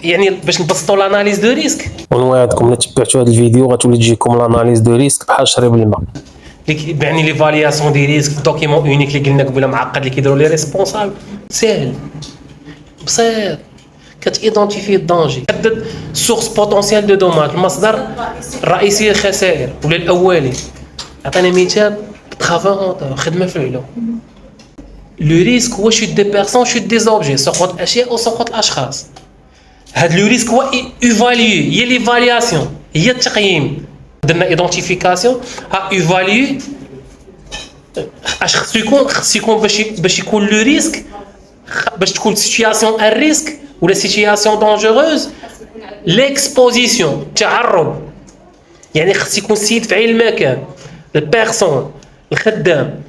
يعني باش نبسطوا لاناليز دو ريسك. ونوعدكم الا تبعتوا هذا الفيديو غتولي تجيكم لاناليز دو ريسك بحال شرب الماء. يعني لي فالياسيون دي ريسك في دوكيمون اونيك اللي قلنا قبيله معقد اللي كيديروا لي ريسبونسابل ساهل بسيط. كتيدونتيفي الدونجي، تحدد سورس بوتونسيال دو دوماج، المصدر الرئيسي للخسائر ولا الاولي. عطينا مثال ترافا خدمه في العلوم. لو ريسك هو شوت دي بيرسون شوت دي زوبجي، سقوط الاشياء وسقوط الاشخاص. هاد لو ريسك هو ايفاليو، هي ليفالياسيون، هي التقييم. درنا ايدونتيفيكاسيون ها ايفاليو اش خصو يكون باش يكون لو ريسك، باش تكون سيتوياسيون ان ريسك ولا سيتوياسيون دونجوروز. ليكسبوزيسيون التعرض، يعني خص يكون السيد في عين المكان، البيرسون الخدام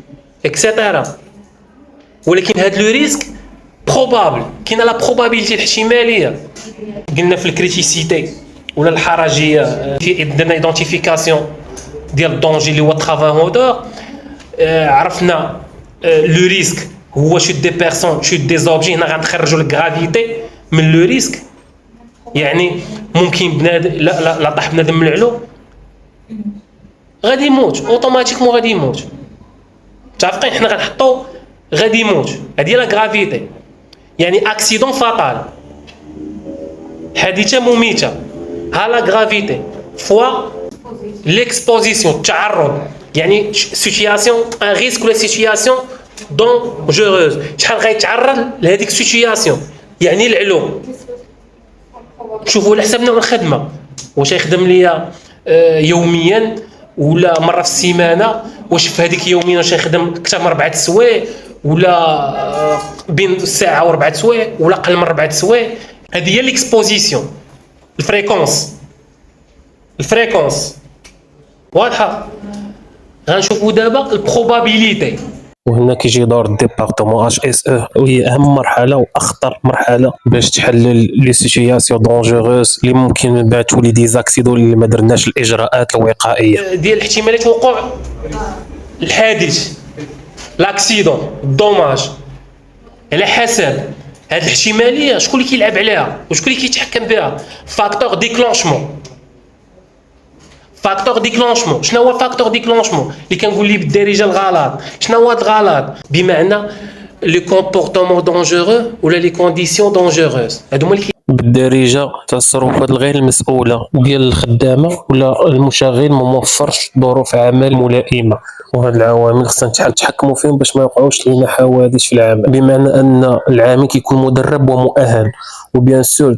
اكسيتيرا. ولكن هاد لو ريسك بروبابل، كاينه لا بروبابيلتي الاحتماليه. قلنا في الكريتيسيتي ولا الحرجيه درنا ايدونتيفيكاسيون ديال الدونجي اللي هو ترافا مودور. عرفنا لو ريسك هو شوت دي بيرسون شوت دي زوبجي. هنا غنخرجوا الغرافيتي من لو ريسك، يعني ممكن بنادم لا طاح بنادم من العلو غادي يموت اوتوماتيكمون، غادي يموت. متفقين؟ حنا غنحطوا غادي يموت، هذه هي لا غرافيتي. يعني اكسيدون فاتال، حادثه مميته، ها لا غرافيتي فوا ليكسبوزيسيون التعرض، يعني سيتوياسيون ان ريسك ولا سيتوياسيون دونجوروز. شحال غيتعرض لهذيك السيتوياسيون، يعني العلوم. شوفوا على حسابنا الخدمه، واش يخدم ليا يوميا ولا مره في السيمانه، واش في هذيك يوميا واش يخدم اكثر من 4 سوايع ولا بين ساعه و4 سوايع ولا اقل من 4 سوايع. هذه هي ليكسبوزيسيون. الفريكونس واضحه. غنشوفوا دابا البروبابيليتي. وهنا كيجي دور الديبارتمون اش اس او، وهي اهم مرحله واخطر مرحله باش تحلل لي سيتوياسيون دونجوروز اللي ممكن من بعد تولي ديزاكسيدو اللي ما درناش الاجراءات الوقائيه ديال احتمالات وقوع الحادث، لاكسيدون، الدوماج. على حسب هاد الاحتماليه شكون اللي كيلعب عليها وشكون اللي كيتحكم بها. فاكتور ديكلونشمون. شنو هو فاكتور ديكلونشمون؟ اللي كنقول ليه بالدارجه الغلط. شنو هو هاد الغلط؟ بمعنى لو كومبورتمون دونجورو ولا لي كونديسيون دونجوروز. هادو هما اللي بالدارجه التصرفات الغير المسؤوله ديال الخدامه ولا المشغل ما موفرش ظروف عمل ملائمه. وهاد العوامل خصنا نتحكموا فيهم باش ما يوقعوش لنا حوادث في العمل، بمعنى ان العامل كيكون مدرب ومؤهل، وبيان سور